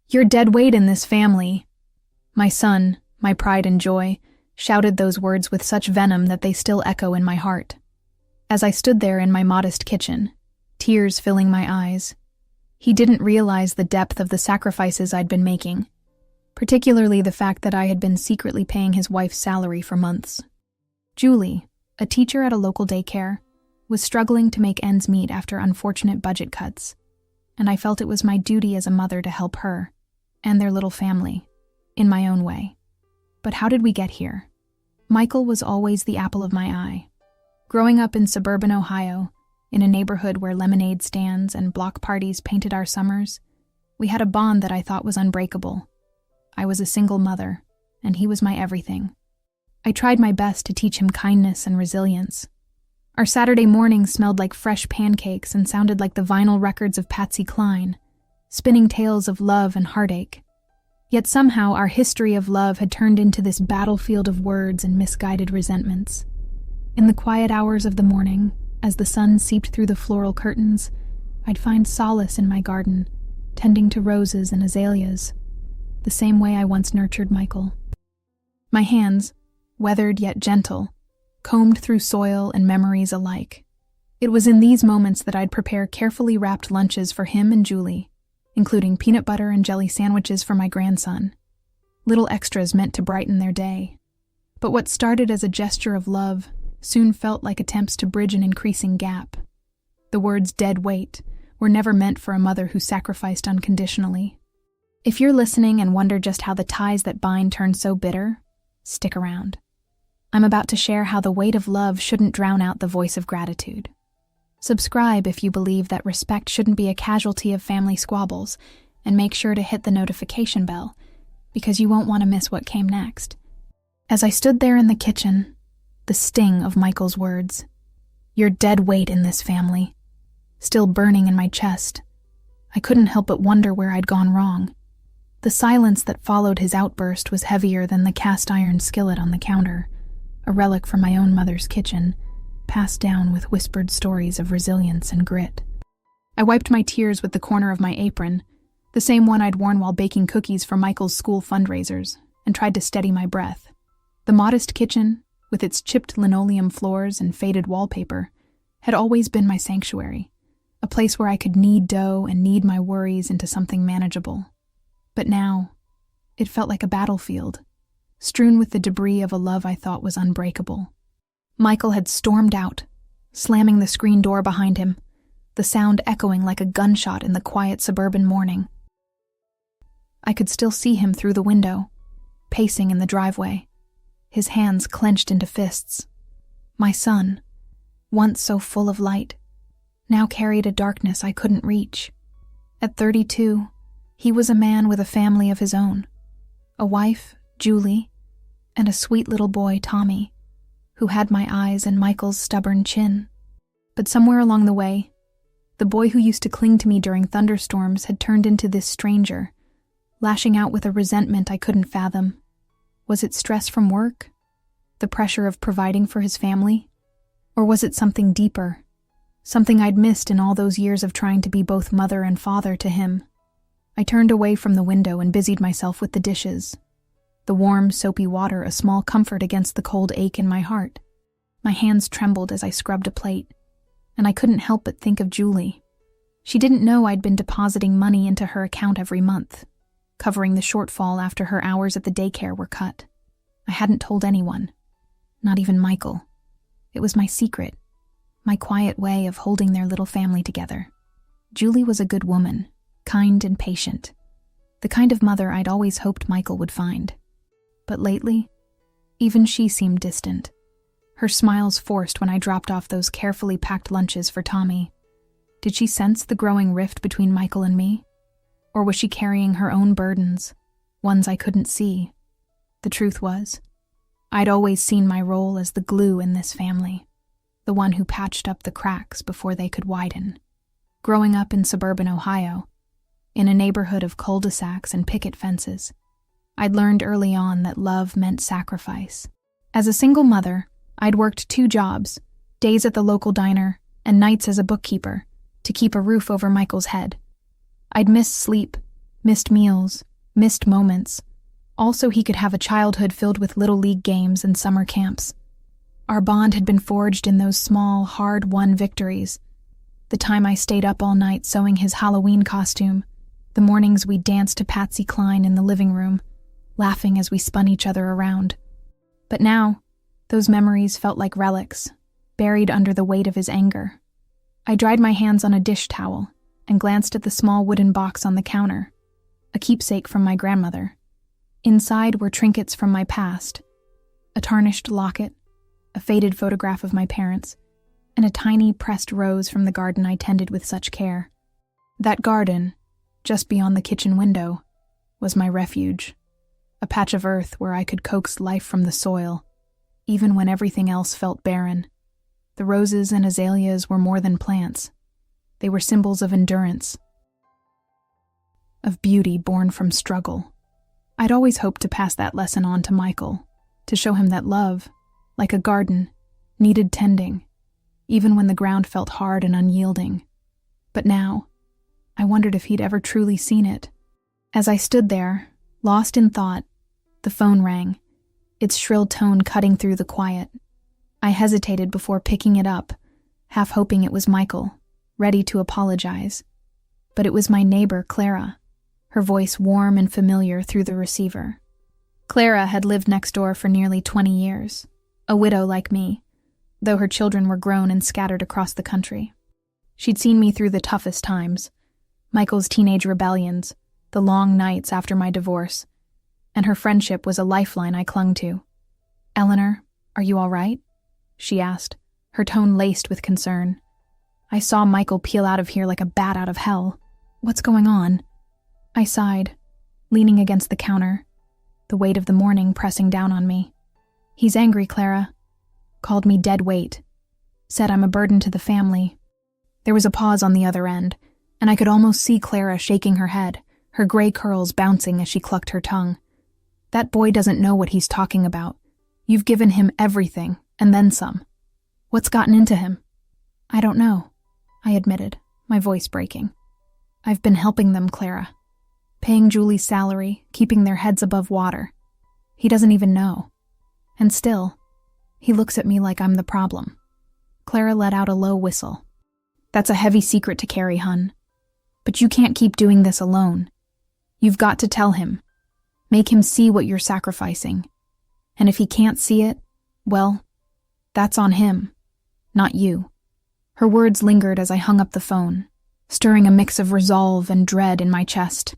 "You're dead weight in this family." My son, my pride and joy, shouted those words with such venom that they still echo in my heart. As I stood there in my modest kitchen, tears filling my eyes, he didn't realize the depth of the sacrifices I'd been making, particularly the fact that I had been secretly paying his wife's salary for months. Julie, a teacher at a local daycare, was struggling to make ends meet after unfortunate budget cuts, and I felt it was my duty as a mother to help her and their little family, in my own way. But how did we get here? Michael was always the apple of my eye. Growing up in suburban Ohio, in a neighborhood where lemonade stands and block parties painted our summers, we had a bond that I thought was unbreakable. I was a single mother, and he was my everything. I tried my best to teach him kindness and resilience. Our Saturday mornings smelled like fresh pancakes and sounded like the vinyl records of Patsy Cline, spinning tales of love and heartache. Yet somehow our history of love had turned into this battlefield of words and misguided resentments. In the quiet hours of the morning, as the sun seeped through the floral curtains, I'd find solace in my garden, tending to roses and azaleas, the same way I once nurtured Michael. My hands, weathered yet gentle, combed through soil and memories alike. It was in these moments that I'd prepare carefully wrapped lunches for him and Julie, including peanut butter and jelly sandwiches for my grandson, little extras meant to brighten their day. But what started as a gesture of love soon felt like attempts to bridge an increasing gap. The words "dead weight" were never meant for a mother who sacrificed unconditionally. If you're listening and wonder just how the ties that bind turn so bitter, stick around. I'm about to share how the weight of love shouldn't drown out the voice of gratitude. Subscribe if you believe that respect shouldn't be a casualty of family squabbles, and make sure to hit the notification bell, because you won't want to miss what came next. As I stood there in the kitchen, the sting of Michael's words, "You're dead weight in this family," still burning in my chest, I couldn't help but wonder where I'd gone wrong. The silence that followed his outburst was heavier than the cast-iron skillet on the counter, a relic from my own mother's kitchen, passed down with whispered stories of resilience and grit. I wiped my tears with the corner of my apron, the same one I'd worn while baking cookies for Michael's school fundraisers, and tried to steady my breath. The modest kitchen, with its chipped linoleum floors and faded wallpaper, had always been my sanctuary, a place where I could knead dough and knead my worries into something manageable. But now, it felt like a battlefield, strewn with the debris of a love I thought was unbreakable. Michael had stormed out, slamming the screen door behind him, the sound echoing like a gunshot in the quiet suburban morning. I could still see him through the window, pacing in the driveway, his hands clenched into fists. My son, once so full of light, now carried a darkness I couldn't reach. At 32, he was a man with a family of his own, a wife, Julie, and a sweet little boy, Tommy, who had my eyes and Michael's stubborn chin. But somewhere along the way, the boy who used to cling to me during thunderstorms had turned into this stranger, lashing out with a resentment I couldn't fathom. Was it stress from work? The pressure of providing for his family? Or was it something deeper? Something I'd missed in all those years of trying to be both mother and father to him. I turned away from the window and busied myself with the dishes. The warm, soapy water a small comfort against the cold ache in my heart. My hands trembled as I scrubbed a plate, and I couldn't help but think of Julie. She didn't know I'd been depositing money into her account every month, covering the shortfall after her hours at the daycare were cut. I hadn't told anyone, not even Michael. It was my secret, my quiet way of holding their little family together. Julie was a good woman, kind and patient, the kind of mother I'd always hoped Michael would find. But lately, even she seemed distant, her smiles forced when I dropped off those carefully packed lunches for Tommy. Did she sense the growing rift between Michael and me? Or was she carrying her own burdens, ones I couldn't see? The truth was, I'd always seen my role as the glue in this family, the one who patched up the cracks before they could widen. Growing up in suburban Ohio, in a neighborhood of cul-de-sacs and picket fences, I'd learned early on that love meant sacrifice. As a single mother, I'd worked 2 jobs, days at the local diner and nights as a bookkeeper, to keep a roof over Michael's head. I'd missed sleep, Missed meals, missed moments. Also, he could have a childhood filled with little league games and summer camps. Our bond had been forged in those small, hard-won victories. The time I stayed up all night sewing his Halloween costume, the mornings we danced to Patsy Cline in the living room, laughing as we spun each other around. But now, those memories felt like relics, buried under the weight of his anger. I dried my hands on a dish towel and glanced at the small wooden box on the counter, a keepsake from my grandmother. Inside were trinkets from my past, a tarnished locket, a faded photograph of my parents, and a tiny pressed rose from the garden I tended with such care. That garden, just beyond the kitchen window, was my refuge, a patch of earth where I could coax life from the soil, even when everything else felt barren. The roses and azaleas were more than plants. They were symbols of endurance, of beauty born from struggle. I'd always hoped to pass that lesson on to Michael, to show him that love, like a garden, needed tending, even when the ground felt hard and unyielding. But now, I wondered if he'd ever truly seen it. As I stood there, lost in thought, the phone rang, its shrill tone cutting through the quiet. I hesitated before picking it up, half hoping it was Michael, ready to apologize. But it was my neighbor, Clara, her voice warm and familiar through the receiver. Clara had lived next door for nearly 20 years, a widow like me, though her children were grown and scattered across the country. She'd seen me through the toughest times, Michael's teenage rebellions, the long nights after my divorce, and her friendship was a lifeline I clung to. "Eleanor, are you all right?" she asked, her tone laced with concern. I saw Michael peel out of here like a bat out of hell. "What's going on?" I sighed, leaning against the counter, the weight of the morning pressing down on me. "He's angry, Clara. Called me dead weight. Said I'm a burden to the family." There was a pause on the other end, and I could almost see Clara shaking her head, her gray curls bouncing as she clucked her tongue. "That boy doesn't know what he's talking about. You've given him everything, and then some. What's gotten into him?" "I don't know," I admitted, my voice breaking. "I've been helping them, Clara. Paying Julie's salary, keeping their heads above water. He doesn't even know. And still, he looks at me like I'm the problem." Clara let out a low whistle. "That's a heavy secret to carry, hun. But you can't keep doing this alone. You've got to tell him. Make him see what you're sacrificing. And if he can't see it, well, that's on him, not you." Her words lingered as I hung up the phone, stirring a mix of resolve and dread in my chest.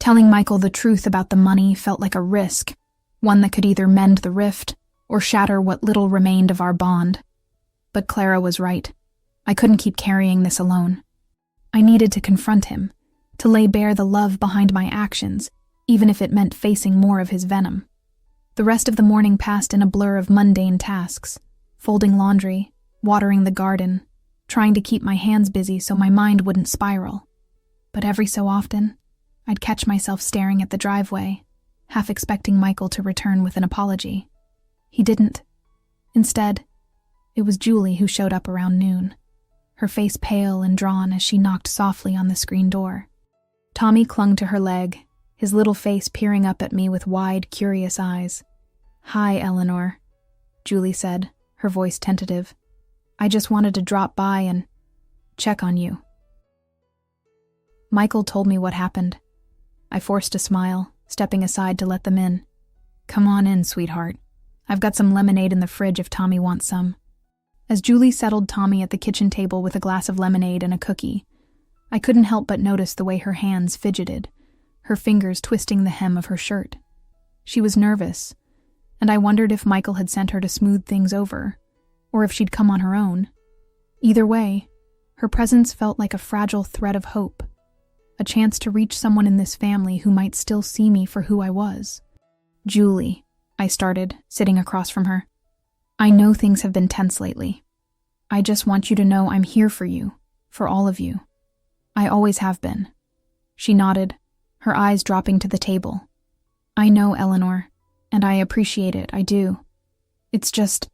Telling Michael the truth about the money felt like a risk, one that could either mend the rift or shatter what little remained of our bond. But Clara was right. I couldn't keep carrying this alone. I needed to confront him, to lay bare the love behind my actions, even if it meant facing more of his venom. The rest of the morning passed in a blur of mundane tasks, folding laundry, watering the garden, trying to keep my hands busy so my mind wouldn't spiral. But every so often, I'd catch myself staring at the driveway, half expecting Michael to return with an apology. He didn't. Instead, it was Julie who showed up around noon, her face pale and drawn as she knocked softly on the screen door. Tommy clung to her leg, his little face peering up at me with wide, curious eyes. "Hi, Eleanor," Julie said, her voice tentative. "I just wanted to drop by and check on you." Michael told me what happened. I forced a smile, stepping aside to let them in. "Come on in, sweetheart. I've got some lemonade in the fridge if Tommy wants some." As Julie settled Tommy at the kitchen table with a glass of lemonade and a cookie, I couldn't help but notice the way her hands fidgeted, her fingers twisting the hem of her shirt. She was nervous, and I wondered if Michael had sent her to smooth things over, or if she'd come on her own. Either way, her presence felt like a fragile thread of hope, a chance to reach someone in this family who might still see me for who I was. "Julie," I started, sitting across from her. "I know things have been tense lately. I just want you to know I'm here for you, for all of you. I always have been." She nodded, her eyes dropping to the table. "I know, Eleanor, and I appreciate it, I do. It's just,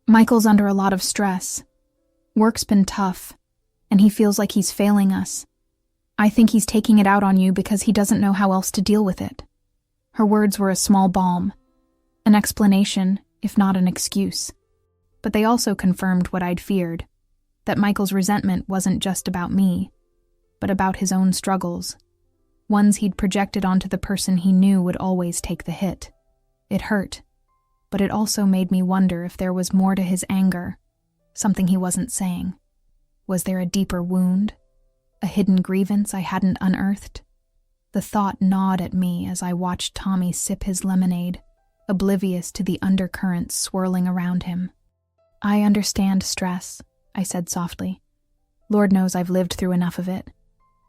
Michael's under a lot of stress. Work's been tough, and he feels like he's failing us. I think he's taking it out on you because he doesn't know how else to deal with it. Her words were a small balm, an explanation, if not an excuse. But they also confirmed what I'd feared, that Michael's resentment wasn't just about me, but about his own struggles, ones he'd projected onto the person he knew would always take the hit. It hurt, but it also made me wonder if there was more to his anger, something he wasn't saying. Was there a deeper wound, a hidden grievance I hadn't unearthed? The thought gnawed at me as I watched Tommy sip his lemonade, oblivious to the undercurrents swirling around him. I understand stress, I said softly. Lord knows I've lived through enough of it.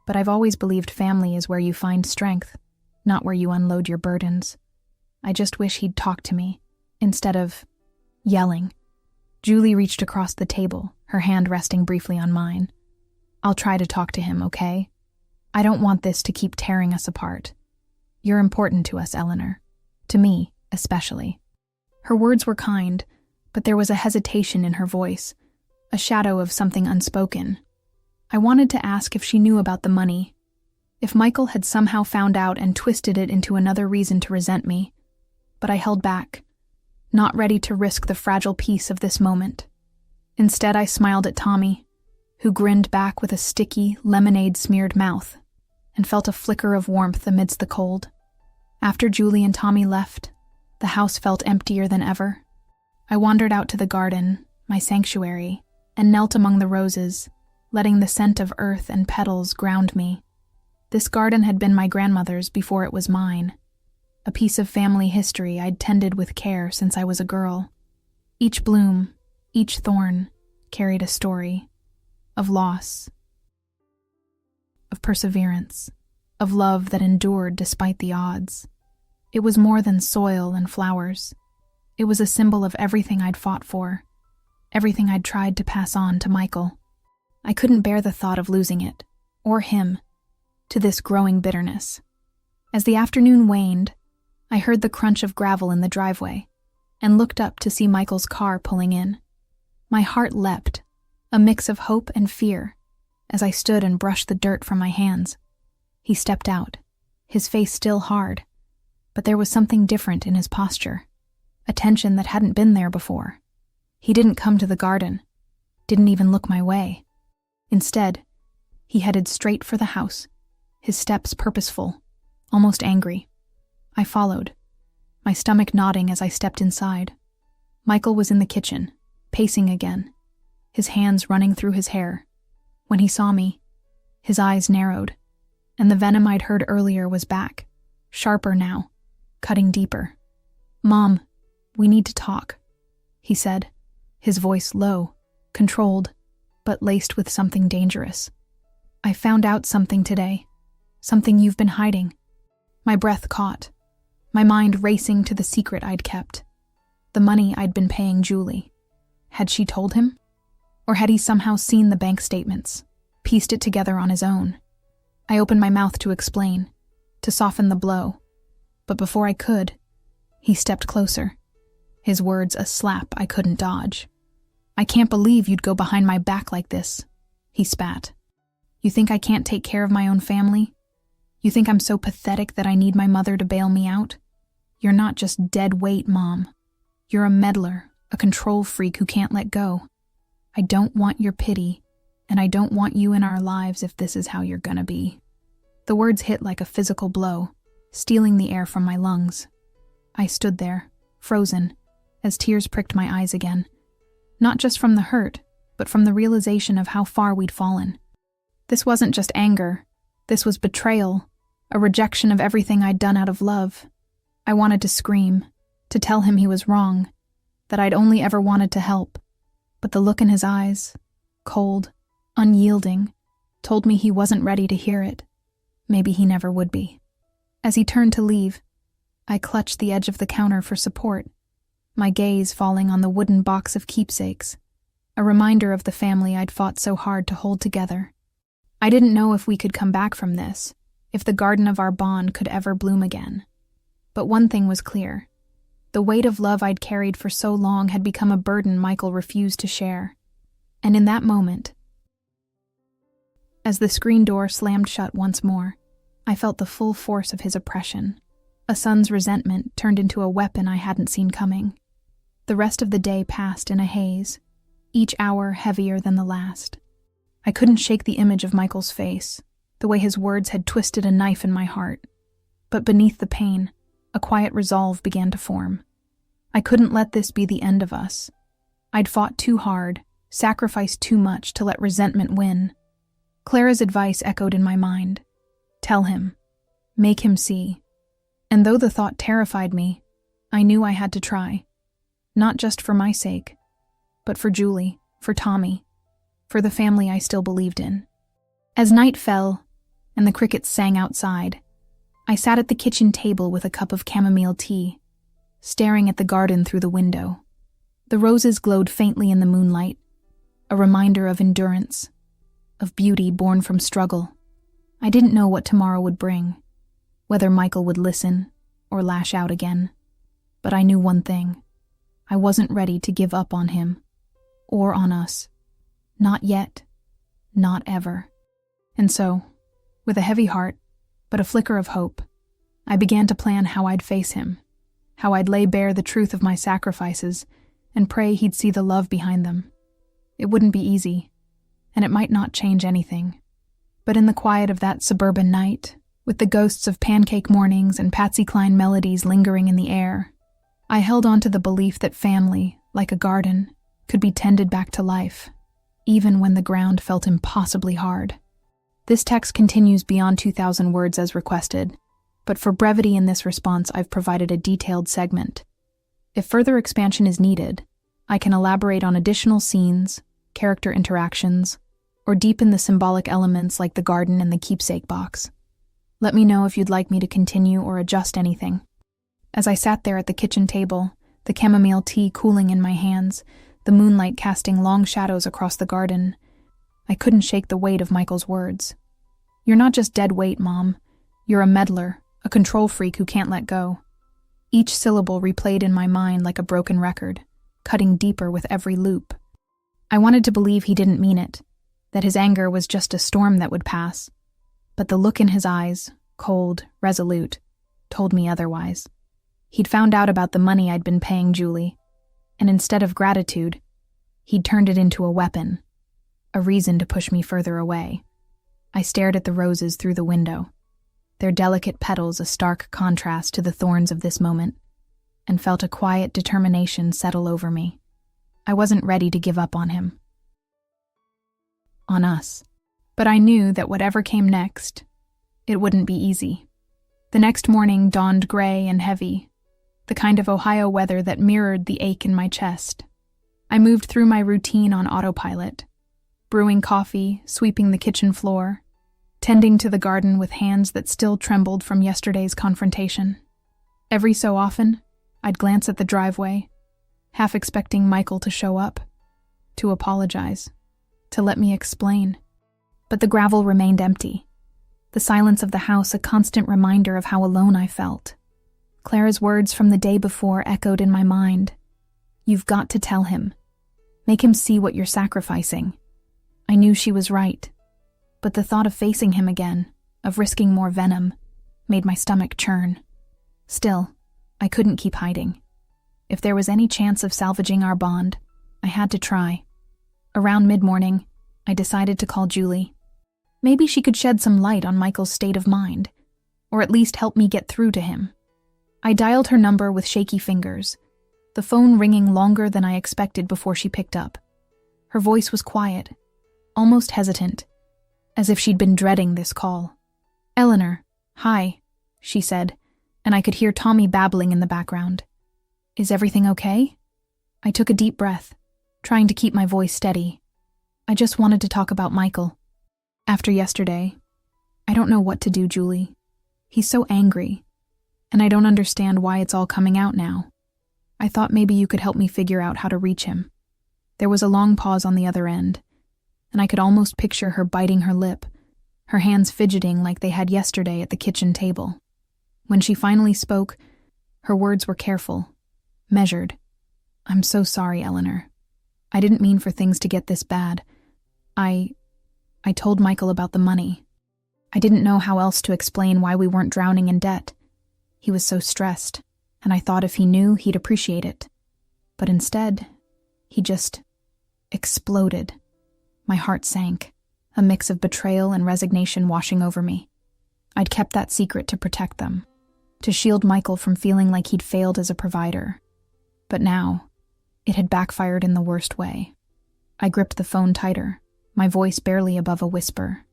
But I've always believed family is where you find strength, not where you unload your burdens. I just wish he'd talk to me, instead of yelling. Julie reached across the table, her hand resting briefly on mine. I'll try to talk to him, okay? I don't want this to keep tearing us apart. You're important to us, Eleanor. To me, especially. Her words were kind, but there was a hesitation in her voice, a shadow of something unspoken. I wanted to ask if she knew about the money, if Michael had somehow found out and twisted it into another reason to resent me, but I held back, not ready to risk the fragile peace of this moment. Instead, I smiled at Tommy, who grinned back with a sticky, lemonade-smeared mouth, and felt a flicker of warmth amidst the cold. After Julie and Tommy left, the house felt emptier than ever. I wandered out to the garden, my sanctuary, and knelt among the roses, letting the scent of earth and petals ground me. This garden had been my grandmother's before it was mine, a piece of family history I'd tended with care since I was a girl. Each bloom, each thorn, carried a story of loss, of perseverance, of love that endured despite the odds. It was more than soil and flowers. It was a symbol of everything I'd fought for, everything I'd tried to pass on to Michael. I couldn't bear the thought of losing it, or him, to this growing bitterness. As the afternoon waned, I heard the crunch of gravel in the driveway, and looked up to see Michael's car pulling in. My heart leapt, a mix of hope and fear, as I stood and brushed the dirt from my hands. He stepped out, his face still hard, but there was something different in his posture, a tension that hadn't been there before. He didn't come to the garden, didn't even look my way. Instead, he headed straight for the house, his steps purposeful, almost angry. I followed, my stomach nodding as I stepped inside. Michael was in the kitchen, pacing again, his hands running through his hair. When he saw me, his eyes narrowed, and the venom I'd heard earlier was back, sharper now, cutting deeper. "Mom, we need to talk," he said, his voice low, controlled, but laced with something dangerous. "I found out something today, something you've been hiding." My breath caught, my mind racing to the secret I'd kept, the money I'd been paying Julie. Had she told him? Or had he somehow seen the bank statements, pieced it together on his own? I opened my mouth to explain, to soften the blow, but before I could, he stepped closer, his words a slap I couldn't dodge. "I can't believe you'd go behind my back like this," he spat. "You think I can't take care of my own family? You think I'm so pathetic that I need my mother to bail me out? You're not just dead weight, Mom. You're a meddler, a control freak who can't let go. I don't want your pity, and I don't want you in our lives if this is how you're gonna be." The words hit like a physical blow, stealing the air from my lungs. I stood there, frozen, as tears pricked my eyes again. Not just from the hurt, but from the realization of how far we'd fallen. This wasn't just anger. This was betrayal, a rejection of everything I'd done out of love. I wanted to scream, to tell him he was wrong, that I'd only ever wanted to help. But the look in his eyes, cold, unyielding, told me he wasn't ready to hear it. Maybe he never would be. As he turned to leave, I clutched the edge of the counter for support, my gaze falling on the wooden box of keepsakes, a reminder of the family I'd fought so hard to hold together. I didn't know if we could come back from this, if the garden of our bond could ever bloom again. But one thing was clear. The weight of love I'd carried for so long had become a burden Michael refused to share. And in that moment, As the screen door slammed shut once more, I felt the full force of his oppression. A son's resentment turned into a weapon I hadn't seen coming. The rest of the day passed in a haze, each hour heavier than the last. I couldn't shake the image of Michael's face, the way his words had twisted a knife in my heart. But beneath the pain, a quiet resolve began to form. I couldn't let this be the end of us. I'd fought too hard, sacrificed too much to let resentment win. Clara's advice echoed in my mind. Tell him. Make him see. And though the thought terrified me, I knew I had to try. Not just for my sake, but for Julie, for Tommy, for the family I still believed in. As night fell, and the crickets sang outside, I sat at the kitchen table with a cup of chamomile tea, staring at the garden through the window. The roses glowed faintly in the moonlight, a reminder of endurance, of beauty born from struggle. I didn't know what tomorrow would bring, whether Michael would listen or lash out again. But I knew one thing. I wasn't ready to give up on him, or on us. Not yet. Not ever. And so, with a heavy heart, but a flicker of hope, I began to plan how I'd face him, how I'd lay bare the truth of my sacrifices, and pray he'd see the love behind them. It wouldn't be easy, and it might not change anything. But in the quiet of that suburban night, with the ghosts of pancake mornings and Patsy Cline melodies lingering in the air, I held on to the belief that family, like a garden, could be tended back to life, even when the ground felt impossibly hard. This text continues beyond 2,000 words as requested, but for brevity in this response I've provided a detailed segment. If further expansion is needed, I can elaborate on additional scenes, character interactions, or deepen the symbolic elements like the garden and the keepsake box. Let me know if you'd like me to continue or adjust anything. As I sat there at the kitchen table, the chamomile tea cooling in my hands, the moonlight casting long shadows across the garden, I couldn't shake the weight of Michael's words. You're not just dead weight, Mom. You're a meddler, a control freak who can't let go. Each syllable replayed in my mind like a broken record, cutting deeper with every loop. I wanted to believe he didn't mean it, that his anger was just a storm that would pass. But the look in his eyes, cold, resolute, told me otherwise. He'd found out about the money I'd been paying Julie, and instead of gratitude, he'd turned it into a weapon, a reason to push me further away. I stared at the roses through the window, their delicate petals a stark contrast to the thorns of this moment, and felt a quiet determination settle over me. I wasn't ready to give up on him. On us. But I knew that whatever came next, it wouldn't be easy. The next morning dawned gray and heavy, the kind of Ohio weather that mirrored the ache in my chest. I moved through my routine on autopilot, brewing coffee, sweeping the kitchen floor, tending to the garden with hands that still trembled from yesterday's confrontation. Every so often, I'd glance at the driveway, half expecting Michael to show up, to apologize, to let me explain. But the gravel remained empty, the silence of the house a constant reminder of how alone I felt. Clara's words from the day before echoed in my mind. You've got to tell him. Make him see what you're sacrificing. I knew she was right, but the thought of facing him again, of risking more venom, made my stomach churn. Still, I couldn't keep hiding. If there was any chance of salvaging our bond, I had to try. Around mid-morning, I decided to call Julie. Maybe she could shed some light on Michael's state of mind, or at least help me get through to him. I dialed her number with shaky fingers, the phone ringing longer than I expected before she picked up. Her voice was quiet, almost hesitant, as if she'd been dreading this call. Eleanor, hi, she said, and I could hear Tommy babbling in the background. Is everything okay? I took a deep breath, trying to keep my voice steady. I just wanted to talk about Michael. After yesterday, I don't know what to do, Julie. He's so angry, and I don't understand why it's all coming out now. I thought maybe you could help me figure out how to reach him. There was a long pause on the other end, and I could almost picture her biting her lip, her hands fidgeting like they had yesterday at the kitchen table. When she finally spoke, her words were careful, measured. I'm so sorry, Eleanor. I didn't mean for things to get this bad. I I told Michael about the money. I didn't know how else to explain why we weren't drowning in debt. He was so stressed, and I thought if he knew, he'd appreciate it. But instead, he just exploded. My heart sank, a mix of betrayal and resignation washing over me. I'd kept that secret to protect them, to shield Michael from feeling like he'd failed as a provider. But now, it had backfired in the worst way. I gripped the phone tighter, my voice barely above a whisper.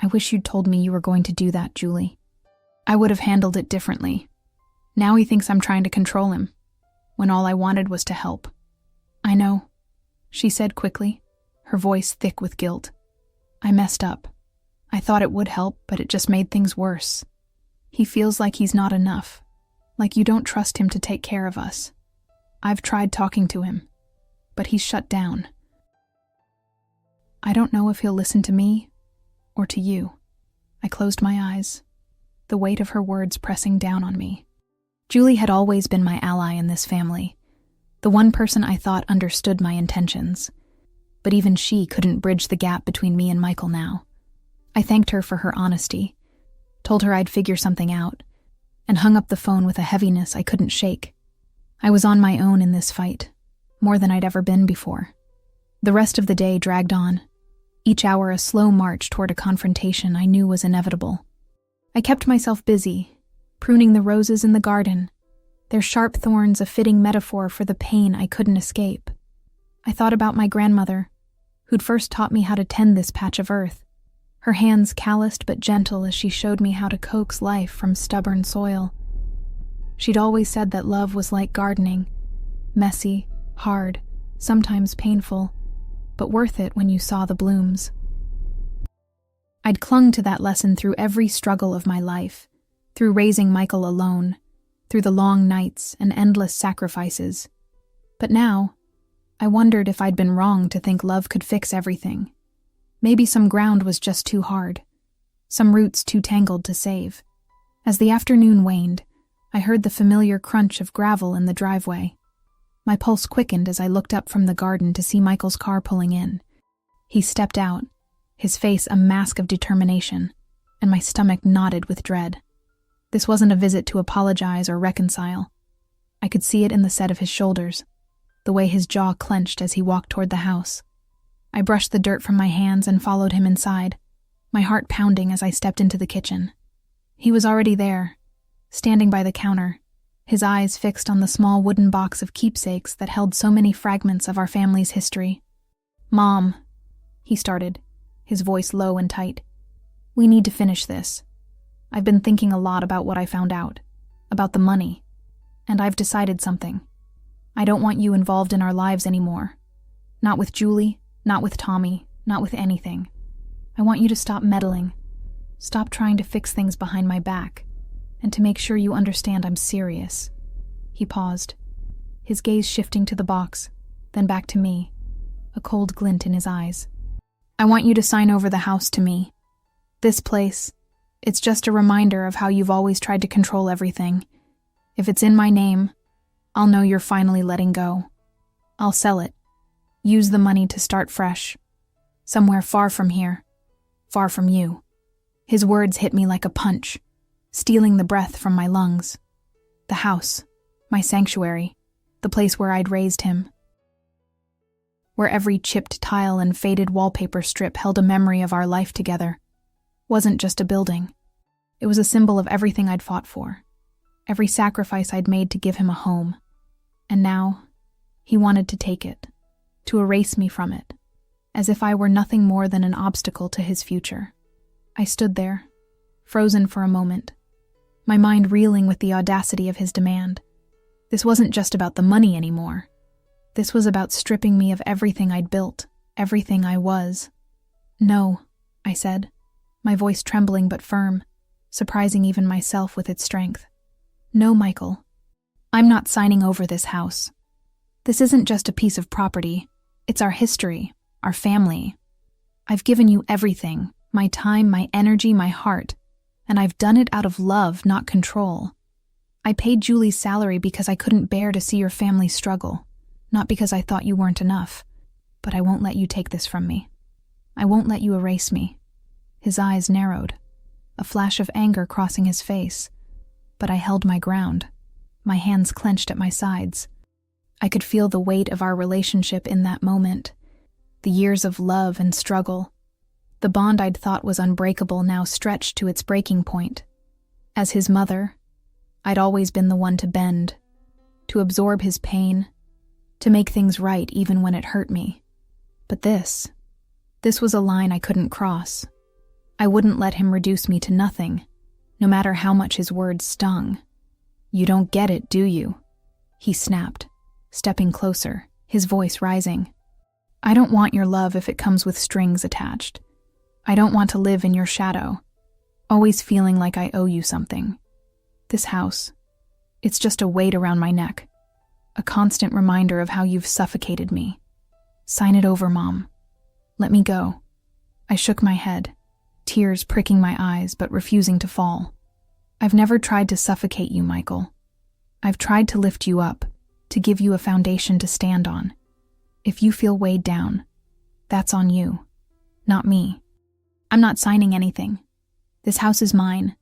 I wish you'd told me you were going to do that, Julie. I would have handled it differently. Now he thinks I'm trying to control him, when all I wanted was to help. I know, she said quickly, her voice thick with guilt. I messed up. I thought it would help, but it just made things worse. He feels like he's not enough, like you don't trust him to take care of us. I've tried talking to him, but he's shut down. I don't know if he'll listen to me or to you. I closed my eyes, the weight of her words pressing down on me. Julie had always been my ally in this family, the one person I thought understood my intentions. But even she couldn't bridge the gap between me and Michael now. I thanked her for her honesty, told her I'd figure something out, and hung up the phone with a heaviness I couldn't shake. I was on my own in this fight, more than I'd ever been before. The rest of the day dragged on, each hour a slow march toward a confrontation I knew was inevitable. I kept myself busy, pruning the roses in the garden, their sharp thorns a fitting metaphor for the pain I couldn't escape. I thought about my grandmother, who'd first taught me how to tend this patch of earth, her hands calloused but gentle as she showed me how to coax life from stubborn soil. She'd always said that love was like gardening, messy, hard, sometimes painful, but worth it when you saw the blooms. I'd clung to that lesson through every struggle of my life, through raising Michael alone, through the long nights and endless sacrifices. But now, I wondered if I'd been wrong to think love could fix everything. Maybe some ground was just too hard, some roots too tangled to save. As the afternoon waned, I heard the familiar crunch of gravel in the driveway. My pulse quickened as I looked up from the garden to see Michael's car pulling in. He stepped out, his face a mask of determination, and my stomach knotted with dread. This wasn't a visit to apologize or reconcile. I could see it in the set of his shoulders, the way his jaw clenched as he walked toward the house. I brushed the dirt from my hands and followed him inside, my heart pounding as I stepped into the kitchen. He was already there, standing by the counter, his eyes fixed on the small wooden box of keepsakes that held so many fragments of our family's history. "Mom," he started, his voice low and tight. "We need to finish this. I've been thinking a lot about what I found out, about the money, and I've decided something. I don't want you involved in our lives anymore. Not with Julie, not with Tommy, not with anything. I want you to stop meddling, stop trying to fix things behind my back, and to make sure you understand I'm serious." He paused, his gaze shifting to the box, then back to me, a cold glint in his eyes. "I want you to sign over the house to me. This place, it's just a reminder of how you've always tried to control everything. If it's in my name, I'll know you're finally letting go. I'll sell it. Use the money to start fresh. Somewhere far from here. Far from you." His words hit me like a punch, stealing the breath from my lungs. The house, my sanctuary, the place where I'd raised him. Where every chipped tile and faded wallpaper strip held a memory of our life together. Wasn't just a building. It was a symbol of everything I'd fought for, every sacrifice I'd made to give him a home. And now, he wanted to take it, to erase me from it, as if I were nothing more than an obstacle to his future. I stood there, frozen for a moment, my mind reeling with the audacity of his demand. This wasn't just about the money anymore. This was about stripping me of everything I'd built, everything I was. "No," I said, my voice trembling but firm, surprising even myself with its strength. "No, Michael. I'm not signing over this house. This isn't just a piece of property. It's our history, our family. I've given you everything, my time, my energy, my heart, and I've done it out of love, not control. I paid Julie's salary because I couldn't bear to see your family struggle, not because I thought you weren't enough, but I won't let you take this from me." I won't let you erase me." His eyes narrowed, a flash of anger crossing his face, but I held my ground, my hands clenched at my sides. I could feel the weight of our relationship in that moment, the years of love and struggle. The bond I'd thought was unbreakable now stretched to its breaking point. As his mother, I'd always been the one to bend, to absorb his pain, to make things right even when it hurt me. But this was a line I couldn't cross. I wouldn't let him reduce me to nothing, no matter how much his words stung. "You don't get it, do you?" he snapped, stepping closer, his voice rising. "I don't want your love if it comes with strings attached. I don't want to live in your shadow, always feeling like I owe you something. This house, it's just a weight around my neck, a constant reminder of how you've suffocated me. Sign it over, Mom. Let me go." I shook my head, tears pricking my eyes but refusing to fall. "I've never tried to suffocate you, Michael. I've tried to lift you up, to give you a foundation to stand on. If you feel weighed down, that's on you, not me. I'm not signing anything. This house is mine,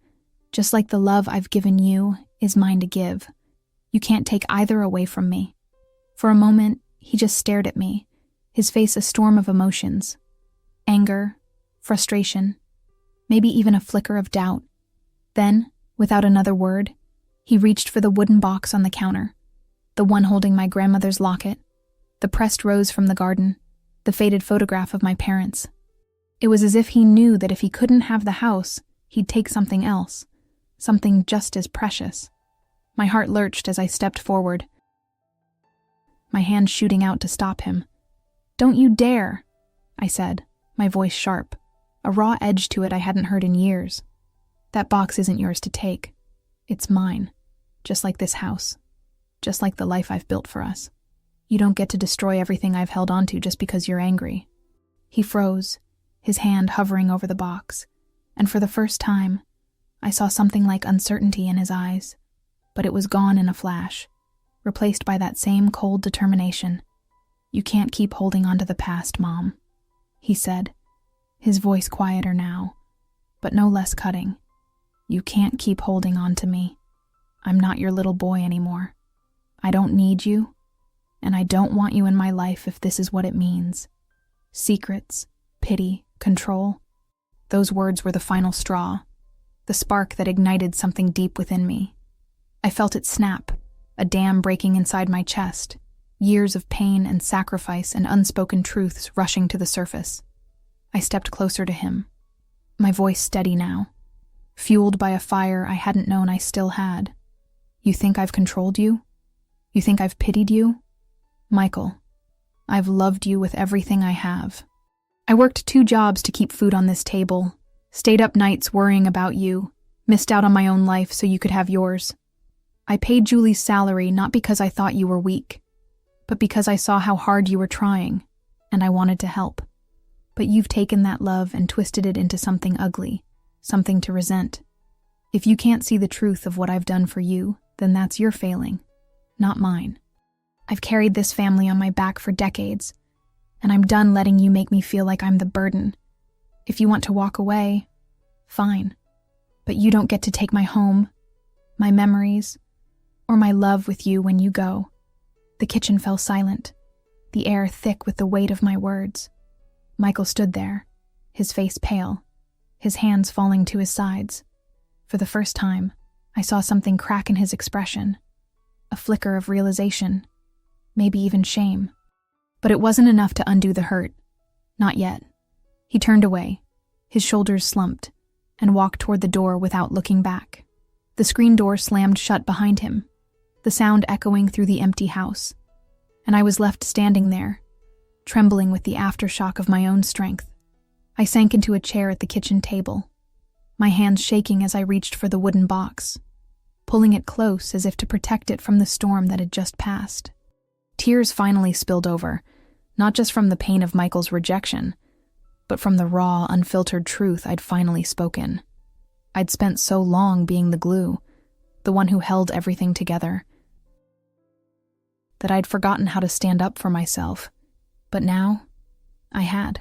just like the love I've given you is mine to give. You can't take either away from me." For a moment, he just stared at me, his face a storm of emotions. Anger, frustration, maybe even a flicker of doubt. Then, without another word, he reached for the wooden box on the counter, the one holding my grandmother's locket, the pressed rose from the garden, the faded photograph of my parents. It was as if he knew that if he couldn't have the house, he'd take something else, something just as precious. My heart lurched as I stepped forward, my hand shooting out to stop him. "Don't you dare," I said, my voice sharp, a raw edge to it I hadn't heard in years. "That box isn't yours to take. It's mine, just like this house, just like the life I've built for us. You don't get to destroy everything I've held onto just because you're angry." He froze, his hand hovering over the box, and for the first time, I saw something like uncertainty in his eyes, but it was gone in a flash, replaced by that same cold determination. "You can't keep holding on to the past, Mom," he said, his voice quieter now, but no less cutting. "You can't keep holding on to me. I'm not your little boy anymore. I don't need you, and I don't want you in my life if this is what it means. Secrets, pity, control." Those words were the final straw, the spark that ignited something deep within me. I felt it snap, a dam breaking inside my chest, years of pain and sacrifice and unspoken truths rushing to the surface. I stepped closer to him, my voice steady now, fueled by a fire I hadn't known I still had. "You think I've controlled you? You think I've pitied you? Michael, I've loved you with everything I have. I worked 2 jobs to keep food on this table, stayed up nights worrying about you, missed out on my own life so you could have yours. I paid Julie's salary not because I thought you were weak, but because I saw how hard you were trying, and I wanted to help. But you've taken that love and twisted it into something ugly, something to resent. If you can't see the truth of what I've done for you, then that's your failing, not mine. I've carried this family on my back for decades, and I'm done letting you make me feel like I'm the burden. If you want to walk away, fine. But you don't get to take my home, my memories, or my love with you when you go." The kitchen fell silent, the air thick with the weight of my words. Michael stood there, his face pale, his hands falling to his sides. For the first time, I saw something crack in his expression, a flicker of realization, maybe even shame. But it wasn't enough to undo the hurt. Not yet. He turned away, his shoulders slumped, and walked toward the door without looking back. The screen door slammed shut behind him, the sound echoing through the empty house, and I was left standing there, trembling with the aftershock of my own strength. I sank into a chair at the kitchen table, my hands shaking as I reached for the wooden box, pulling it close as if to protect it from the storm that had just passed. Tears finally spilled over, not just from the pain of Michael's rejection, but from the raw, unfiltered truth I'd finally spoken. I'd spent so long being the glue, the one who held everything together, that I'd forgotten how to stand up for myself. But now, I had.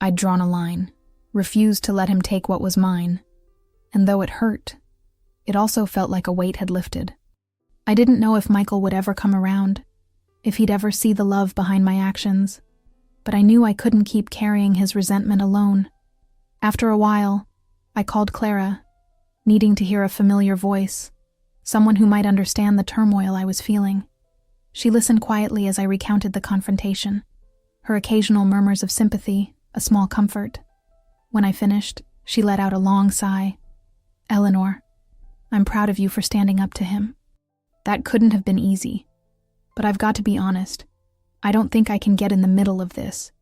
I'd drawn a line, refused to let him take what was mine, and though it hurt, it also felt like a weight had lifted. I didn't know if Michael would ever come around, if he'd ever see the love behind my actions, but I knew I couldn't keep carrying his resentment alone. After a while, I called Clara, needing to hear a familiar voice, someone who might understand the turmoil I was feeling. She listened quietly as I recounted the confrontation, her occasional murmurs of sympathy, a small comfort. When I finished, she let out a long sigh. "Eleanor, I'm proud of you for standing up to him. That couldn't have been easy. But I've got to be honest. I don't think I can get in the middle of this.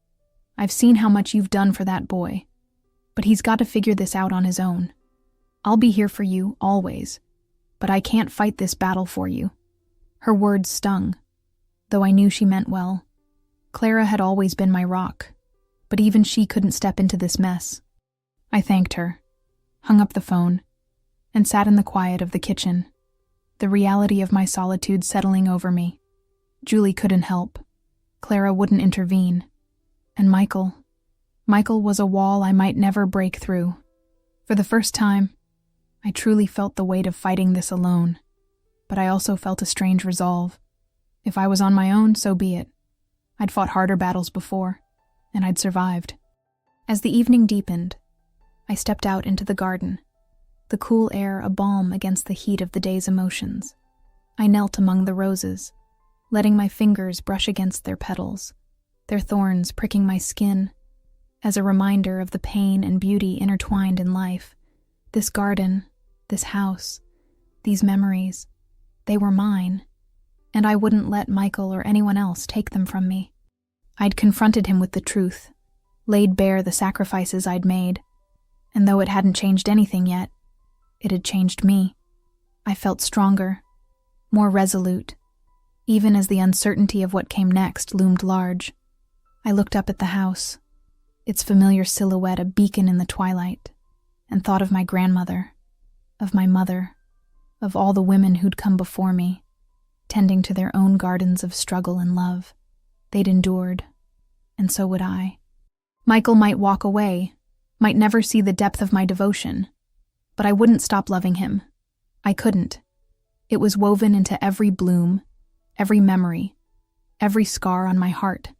I've seen how much you've done for that boy. But he's got to figure this out on his own. I'll be here for you, always. But I can't fight this battle for you." Her words stung, though I knew she meant well. Clara had always been my rock, but even she couldn't step into this mess. I thanked her, hung up the phone, and sat in the quiet of the kitchen, the reality of my solitude settling over me. Julie couldn't help. Clara wouldn't intervene. And Michael was a wall I might never break through. For the first time, I truly felt the weight of fighting this alone, but I also felt a strange resolve. If I was on my own, so be it. I'd fought harder battles before, and I'd survived. As the evening deepened, I stepped out into the garden, the cool air a balm against the heat of the day's emotions. I knelt among the roses, letting my fingers brush against their petals, their thorns pricking my skin, as a reminder of the pain and beauty intertwined in life. This garden, this house, these memories, they were mine, and I wouldn't let Michael or anyone else take them from me. I'd confronted him with the truth, laid bare the sacrifices I'd made, and though it hadn't changed anything yet, it had changed me. I felt stronger, more resolute, even as the uncertainty of what came next loomed large. I looked up at the house, its familiar silhouette a beacon in the twilight, and thought of my grandmother, of my mother, of all the women who'd come before me, tending to their own gardens of struggle and love. They'd endured, and so would I. Michael might walk away, might never see the depth of my devotion, but I wouldn't stop loving him. I couldn't. It was woven into every bloom, every memory, every scar on my heart.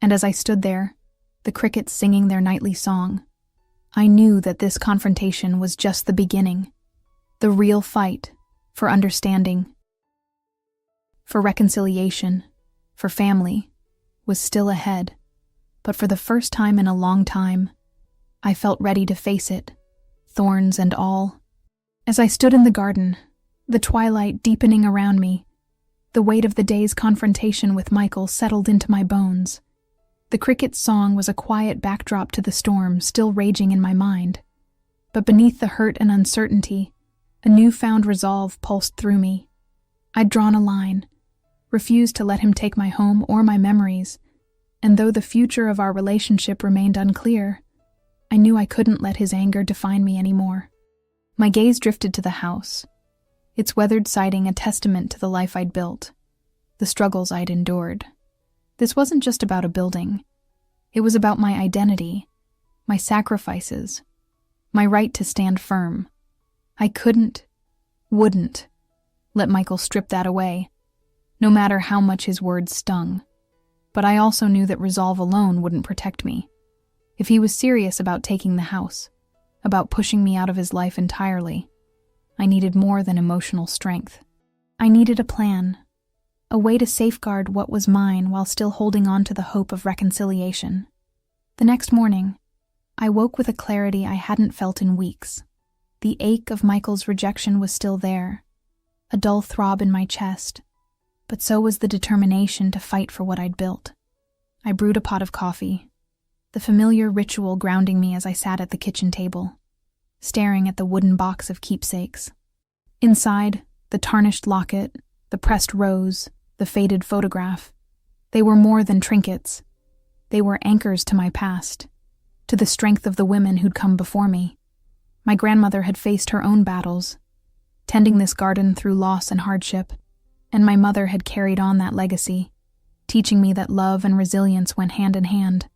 And as I stood there, the crickets singing their nightly song, I knew that this confrontation was just the beginning. The real fight for understanding, for reconciliation, for family, was still ahead. But for the first time in a long time, I felt ready to face it, thorns and all. As I stood in the garden, the twilight deepening around me, the weight of the day's confrontation with Michael settled into my bones. The cricket's song was a quiet backdrop to the storm still raging in my mind. But beneath the hurt and uncertainty, a newfound resolve pulsed through me. I'd drawn a line, refused to let him take my home or my memories, and though the future of our relationship remained unclear, I knew I couldn't let his anger define me anymore. My gaze drifted to the house, its weathered siding a testament to the life I'd built, the struggles I'd endured. This wasn't just about a building. It was about my identity, my sacrifices, my right to stand firm. I wouldn't let Michael strip that away, no matter how much his words stung. But I also knew that resolve alone wouldn't protect me. If he was serious about taking the house, about pushing me out of his life entirely, I needed more than emotional strength. I needed a plan, a way to safeguard what was mine while still holding on to the hope of reconciliation. The next morning, I woke with a clarity I hadn't felt in weeks. The ache of Michael's rejection was still there, a dull throb in my chest, but so was the determination to fight for what I'd built. I brewed a pot of coffee, the familiar ritual grounding me as I sat at the kitchen table, staring at the wooden box of keepsakes. Inside, the tarnished locket, the pressed rose, the faded photograph. They were more than trinkets. They were anchors to my past, to the strength of the women who'd come before me. My grandmother had faced her own battles, tending this garden through loss and hardship, and my mother had carried on that legacy, teaching me that love and resilience went hand in hand.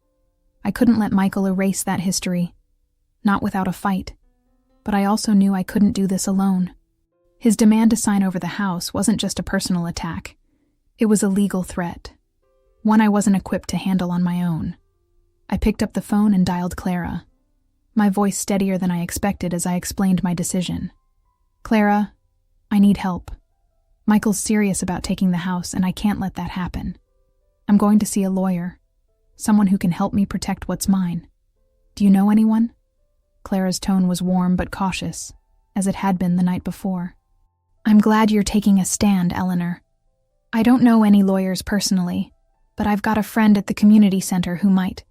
I couldn't let Michael erase that history, not without a fight. But I also knew I couldn't do this alone. His demand to sign over the house wasn't just a personal attack. It was a legal threat, one I wasn't equipped to handle on my own. I picked up the phone and dialed Clara, my voice steadier than I expected as I explained my decision. "Clara, I need help. Michael's serious about taking the house, and I can't let that happen. I'm going to see a lawyer, someone who can help me protect what's mine. Do you know anyone?" Clara's tone was warm but cautious, as it had been the night before. "I'm glad you're taking a stand, Eleanor. I don't know any lawyers personally, but I've got a friend at the community center who might.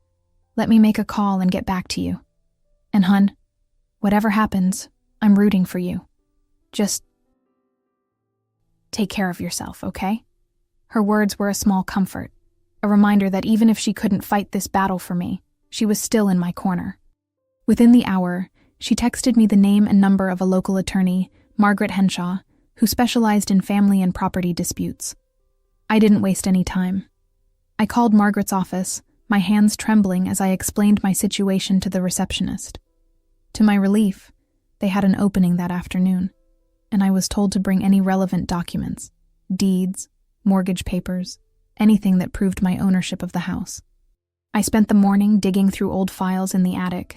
Let me make a call and get back to you. And hun, whatever happens, I'm rooting for you. Just take care of yourself, okay?" Her words were a small comfort, a reminder that even if she couldn't fight this battle for me, she was still in my corner. Within the hour, she texted me the name and number of a local attorney, Margaret Henshaw, who specialized in family and property disputes. I didn't waste any time. I called Margaret's office, my hands trembling as I explained my situation to the receptionist. To my relief, they had an opening that afternoon, and I was told to bring any relevant documents, deeds, mortgage papers, anything that proved my ownership of the house. I spent the morning digging through old files in the attic,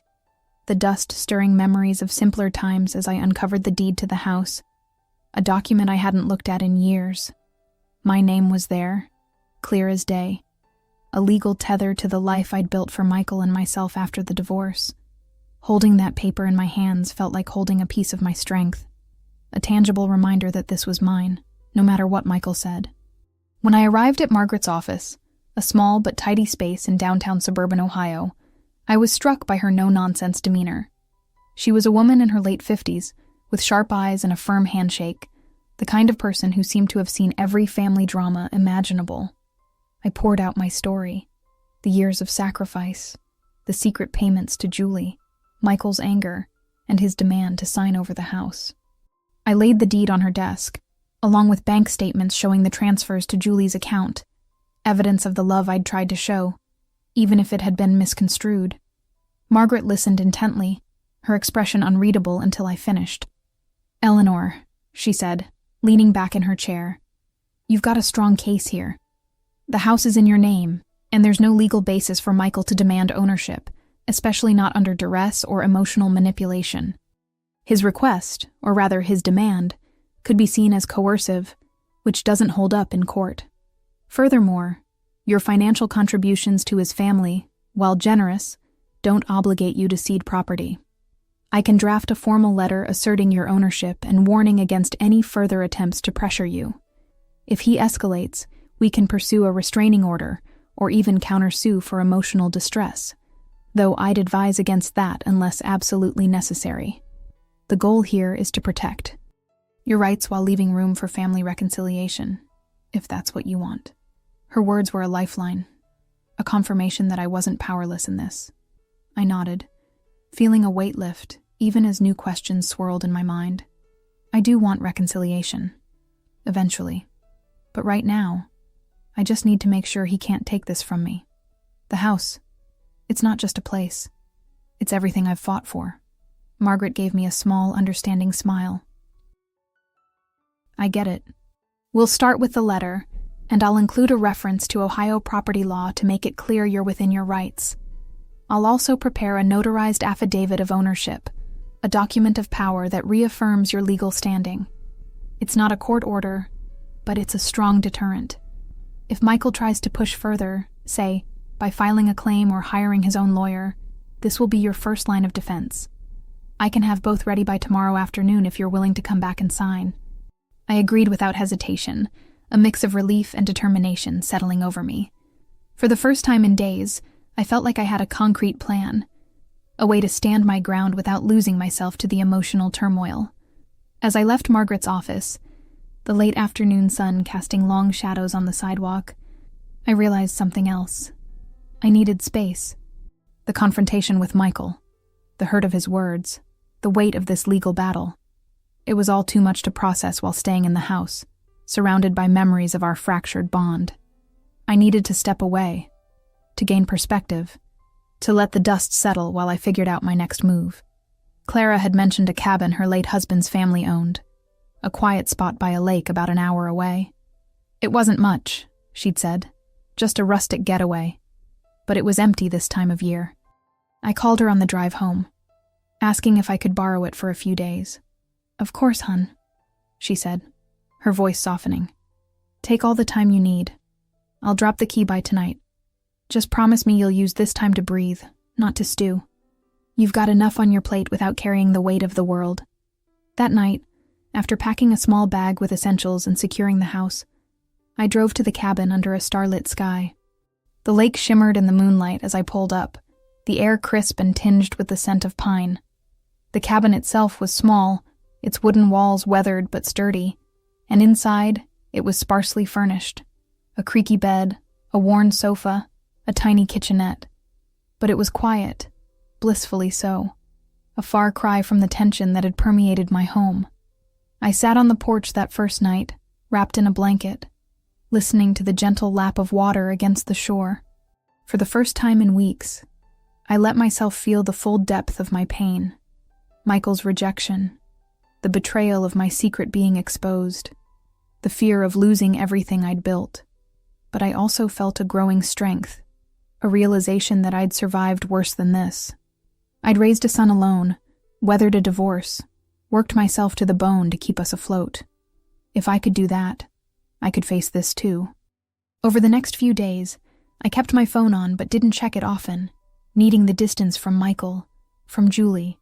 the dust stirring memories of simpler times as I uncovered the deed to the house, a document I hadn't looked at in years. My name was there, clear as day, a legal tether to the life I'd built for Michael and myself after the divorce. Holding that paper in my hands felt like holding a piece of my strength, a tangible reminder that this was mine, no matter what Michael said. When I arrived at Margaret's office, a small but tidy space in downtown suburban Ohio, I was struck by her no-nonsense demeanor. She was a woman in her late 50s, with sharp eyes and a firm handshake, the kind of person who seemed to have seen every family drama imaginable. I poured out my story, the years of sacrifice, the secret payments to Julie, Michael's anger, and his demand to sign over the house. I laid the deed on her desk, along with bank statements showing the transfers to Julie's account, evidence of the love I'd tried to show, even if it had been misconstrued. Margaret listened intently, her expression unreadable until I finished. "Eleanor," she said, leaning back in her chair, "you've got a strong case here. The house is in your name, and there's no legal basis for Michael to demand ownership, especially not under duress or emotional manipulation. His request, or rather his demand, could be seen as coercive, which doesn't hold up in court. Furthermore, your financial contributions to his family, while generous, don't obligate you to cede property. I can draft a formal letter asserting your ownership and warning against any further attempts to pressure you. If he escalates, we can pursue a restraining order or even countersue for emotional distress, though I'd advise against that unless absolutely necessary. The goal here is to protect your rights while leaving room for family reconciliation, if that's what you want." Her words were a lifeline, a confirmation that I wasn't powerless in this. I nodded, feeling a weight lift, even as new questions swirled in my mind. I do want reconciliation, eventually, but right now, I just need to make sure he can't take this from me. The house, it's not just a place. It's everything I've fought for. Margaret gave me a small, understanding smile. "I get it. We'll start with the letter, and I'll include a reference to Ohio property law to make it clear you're within your rights. I'll also prepare a notarized affidavit of ownership, a document of power that reaffirms your legal standing. It's not a court order, but it's a strong deterrent. If Michael tries to push further, say, by filing a claim or hiring his own lawyer, this will be your first line of defense. I can have both ready by tomorrow afternoon if you're willing to come back and sign." I agreed without hesitation, a mix of relief and determination settling over me. For the first time in days, I felt like I had a concrete plan, a way to stand my ground without losing myself to the emotional turmoil. As I left Margaret's office, the late afternoon sun casting long shadows on the sidewalk, I realized something else. I needed space. The confrontation with Michael, the hurt of his words, the weight of this legal battle. It was all too much to process while staying in the house, surrounded by memories of our fractured bond. I needed to step away, to gain perspective, to let the dust settle while I figured out my next move. Clara had mentioned a cabin her late husband's family owned, a quiet spot by a lake about an hour away. It wasn't much, she'd said, just a rustic getaway, but it was empty this time of year. I called her on the drive home, asking if I could borrow it for a few days. "Of course, hun," she said, her voice softening. "Take all the time you need. I'll drop the key by tonight. Just promise me you'll use this time to breathe, not to stew. You've got enough on your plate without carrying the weight of the world." That night, after packing a small bag with essentials and securing the house, I drove to the cabin under a starlit sky. The lake shimmered in the moonlight as I pulled up, the air crisp and tinged with the scent of pine. The cabin itself was small, its wooden walls weathered but sturdy, and inside it was sparsely furnished. A creaky bed, a worn sofa, a tiny kitchenette. But it was quiet, blissfully so, a far cry from the tension that had permeated my home. I sat on the porch that first night, wrapped in a blanket, listening to the gentle lap of water against the shore. For the first time in weeks, I let myself feel the full depth of my pain. Michael's rejection, the betrayal of my secret being exposed, the fear of losing everything I'd built. But I also felt a growing strength, a realization that I'd survived worse than this. I'd raised a son alone, weathered a divorce, worked myself to the bone to keep us afloat. If I could do that, I could face this too. Over the next few days, I kept my phone on but didn't check it often, needing the distance from Michael, from Julie,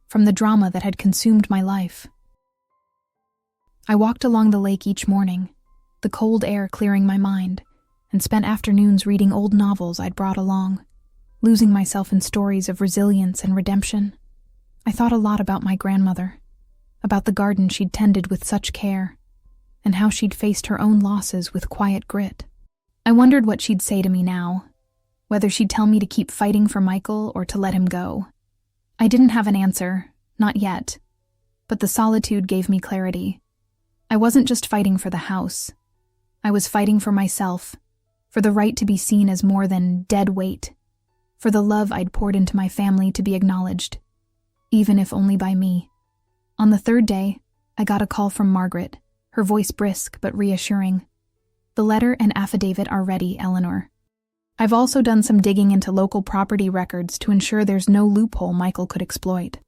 from the drama that had consumed my life. I walked along the lake each morning, the cold air clearing my mind, and spent afternoons reading old novels I'd brought along, losing myself in stories of resilience and redemption. I thought a lot about my grandmother, about the garden she'd tended with such care, and how she'd faced her own losses with quiet grit. I wondered what she'd say to me now, whether she'd tell me to keep fighting for Michael or to let him go. I didn't have an answer, not yet, but the solitude gave me clarity. I wasn't just fighting for the house. I was fighting for myself, for the right to be seen as more than dead weight, for the love I'd poured into my family to be acknowledged, even if only by me. On the third day, I got a call from Margaret, her voice brisk but reassuring. "The letter and affidavit are ready, Eleanor. I've also done some digging into local property records to ensure there's no loophole Michael could exploit.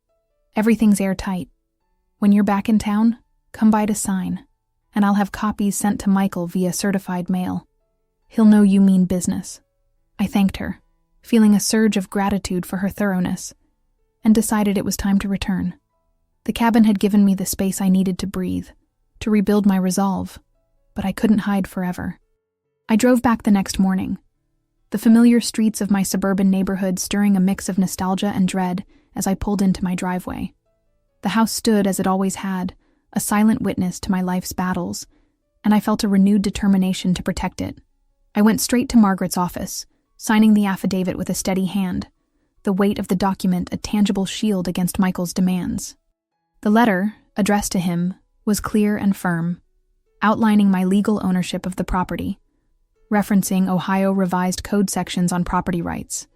Everything's airtight. When you're back in town, come by to sign, and I'll have copies sent to Michael via certified mail. He'll know you mean business." I thanked her, feeling a surge of gratitude for her thoroughness, and decided it was time to return. The cabin had given me the space I needed to breathe, to rebuild my resolve, but I couldn't hide forever. I drove back the next morning, the familiar streets of my suburban neighborhood stirring a mix of nostalgia and dread as I pulled into my driveway. The house stood as it always had, a silent witness to my life's battles, and I felt a renewed determination to protect it. I went straight to Margaret's office, signing the affidavit with a steady hand, the weight of the document a tangible shield against Michael's demands. The letter, addressed to him, was clear and firm, outlining my legal ownership of the property, referencing Ohio Revised Code sections on property rights,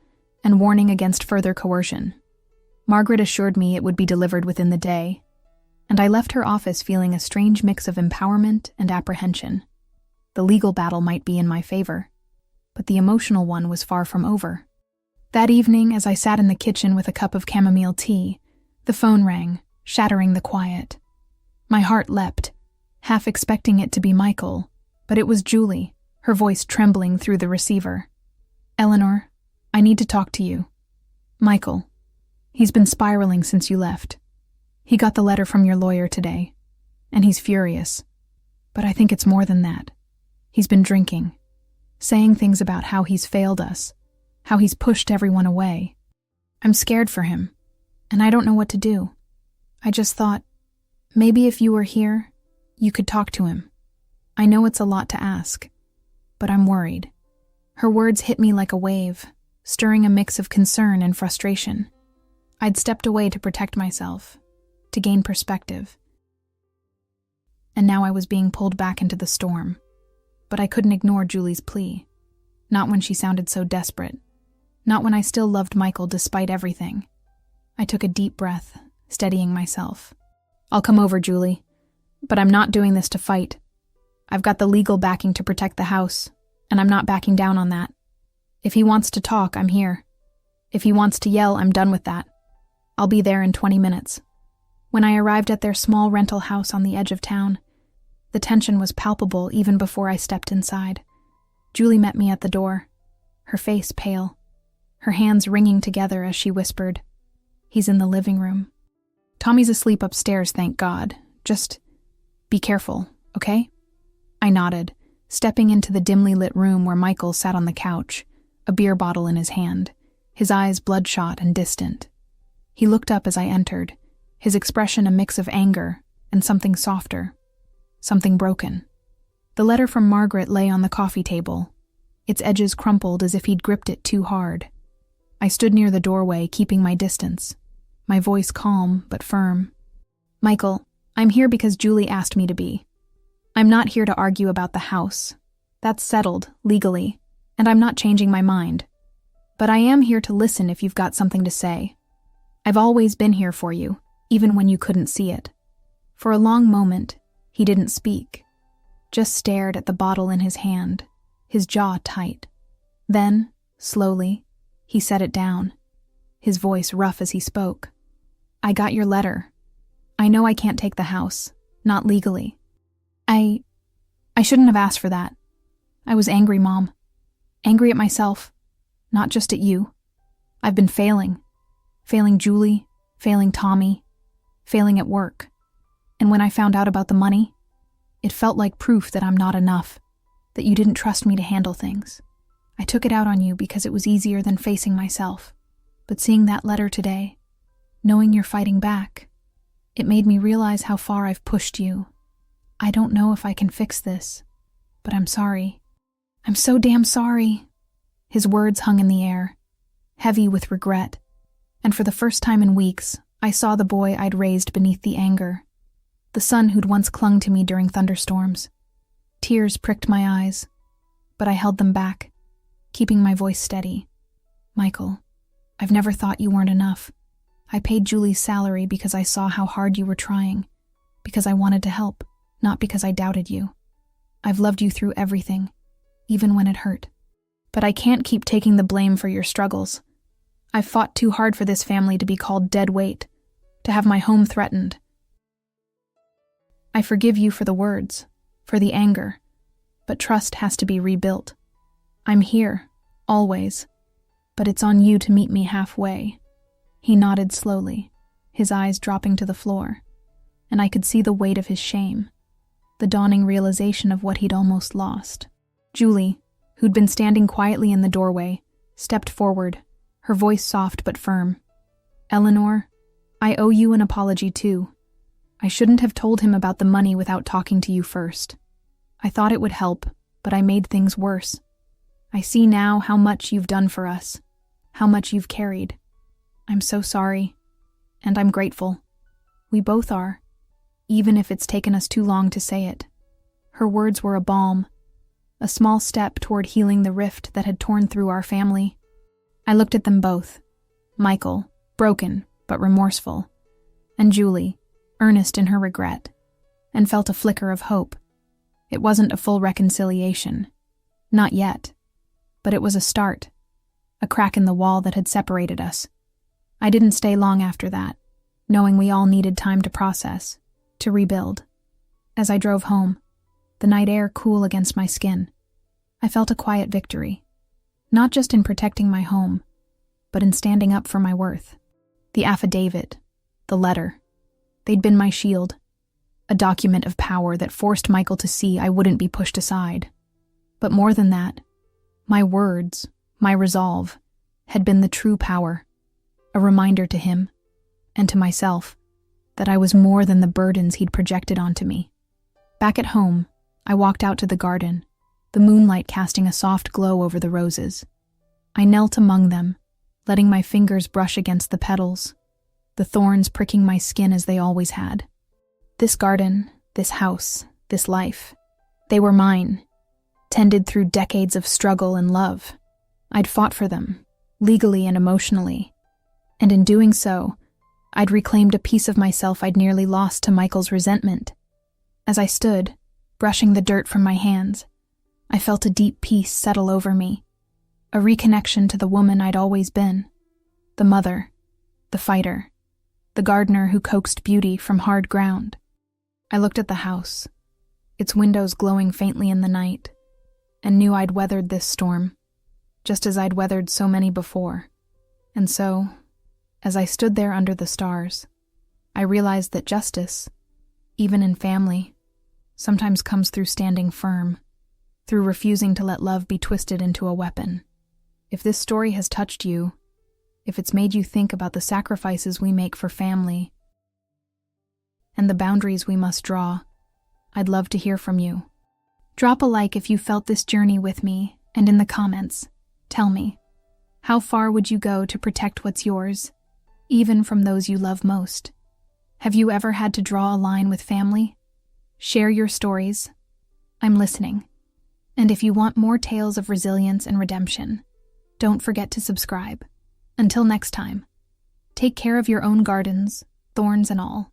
and warning against further coercion. Margaret assured me it would be delivered within the day, and I left her office feeling a strange mix of empowerment and apprehension. The legal battle might be in my favor, but the emotional one was far from over. That evening, as I sat in the kitchen with a cup of chamomile tea, the phone rang, shattering the quiet. My heart leapt, half expecting it to be Michael, but it was Julie, her voice trembling through the receiver. "Eleanor, I need to talk to you. Michael, he's been spiraling since you left. He got the letter from your lawyer today, and he's furious. But I think it's more than that. He's been drinking, saying things about how he's failed us, how he's pushed everyone away. I'm scared for him, and I don't know what to do. I just thought, maybe if you were here, you could talk to him. I know it's a lot to ask, but I'm worried." Her words hit me like a wave, stirring a mix of concern and frustration. I'd stepped away to protect myself, to gain perspective. And now I was being pulled back into the storm. But I couldn't ignore Julie's plea. Not when she sounded so desperate. Not when I still loved Michael despite everything. I took a deep breath, steadying myself. I'll come over, Julie. But I'm not doing this to fight. I've got the legal backing to protect the house, and I'm not backing down on that. If he wants to talk, I'm here. If he wants to yell, I'm done with that. I'll be there in 20 minutes. When I arrived at their small rental house on the edge of town, the tension was palpable even before I stepped inside. Julie met me at the door, her face pale, her hands wringing together as she whispered, "He's in the living room. Tommy's asleep upstairs, thank God. Just be careful, okay?" I nodded, stepping into the dimly lit room where Michael sat on the couch, a beer bottle in his hand, his eyes bloodshot and distant. He looked up as I entered, his expression a mix of anger and something softer, something broken. The letter from Margaret lay on the coffee table, its edges crumpled as if he'd gripped it too hard. I stood near the doorway, keeping my distance, my voice calm but firm. "Michael, I'm here because Julie asked me to be. I'm not here to argue about the house. That's settled, legally, and I'm not changing my mind. But I am here to listen if you've got something to say. I've always been here for you, even when you couldn't see it." For a long moment, he didn't speak, just stared at the bottle in his hand, his jaw tight. Then, slowly, he set it down, his voice rough as he spoke. "I got your letter. I know I can't take the house, not legally. I shouldn't have asked for that. I was angry, Mom. Angry at myself, not just at you. I've been failing Julie, failing Tommy, failing at work. And when I found out about the money, it felt like proof that I'm not enough, that you didn't trust me to handle things. I took it out on you because it was easier than facing myself. But seeing that letter today, knowing you're fighting back, it made me realize how far I've pushed you. I don't know if I can fix this, but I'm sorry. I'm so damn sorry." His words hung in the air, heavy with regret, and for the first time in weeks, I saw the boy I'd raised beneath the anger, the son who'd once clung to me during thunderstorms. Tears pricked my eyes, but I held them back, keeping my voice steady. "Michael, I've never thought you weren't enough. I paid Julie's salary because I saw how hard you were trying, because I wanted to help, not because I doubted you. I've loved you through everything, even when it hurt. But I can't keep taking the blame for your struggles. I've fought too hard for this family to be called dead weight, to have my home threatened. I forgive you for the words, for the anger, but trust has to be rebuilt. I'm here, always, but it's on you to meet me halfway." He nodded slowly, his eyes dropping to the floor, and I could see the weight of his shame, the dawning realization of what he'd almost lost. Julie, who'd been standing quietly in the doorway, stepped forward, her voice soft but firm. "Eleanor, I owe you an apology too. I shouldn't have told him about the money without talking to you first. I thought it would help, but I made things worse. I see now how much you've done for us, how much you've carried. I'm so sorry, and I'm grateful. We both are, even if it's taken us too long to say it." Her words were a balm, a small step toward healing the rift that had torn through our family. I looked at them both, Michael, broken but remorseful, and Julie, earnest in her regret, and felt a flicker of hope. It wasn't a full reconciliation, not yet, but it was a start, a crack in the wall that had separated us. I didn't stay long after that, knowing we all needed time to process, to rebuild. As I drove home, the night air cool against my skin, I felt a quiet victory, not just in protecting my home, but in standing up for my worth. The affidavit, the letter, they'd been my shield, a document of power that forced Michael to see I wouldn't be pushed aside. But more than that, my words, my resolve, had been the true power, a reminder to him, and to myself, that I was more than the burdens he'd projected onto me. Back at home, I walked out to the garden, the moonlight casting a soft glow over the roses. I knelt among them, letting my fingers brush against the petals, the thorns pricking my skin as they always had. This garden, this house, this life, they were mine, tended through decades of struggle and love. I'd fought for them, legally and emotionally. And in doing so, I'd reclaimed a piece of myself I'd nearly lost to Michael's resentment. As I stood, brushing the dirt from my hands, I felt a deep peace settle over me, a reconnection to the woman I'd always been, the mother, the fighter, the gardener who coaxed beauty from hard ground. I looked at the house, its windows glowing faintly in the night, and knew I'd weathered this storm, just as I'd weathered so many before. And so, as I stood there under the stars, I realized that justice, even in family, sometimes comes through standing firm, through refusing to let love be twisted into a weapon. If this story has touched you, if it's made you think about the sacrifices we make for family and the boundaries we must draw, I'd love to hear from you. Drop a like if you felt this journey with me, and in the comments, tell me, how far would you go to protect what's yours, even from those you love most? Have you ever had to draw a line with family? Share your stories. I'm listening. And if you want more tales of resilience and redemption, don't forget to subscribe. Until next time, take care of your own gardens, thorns and all.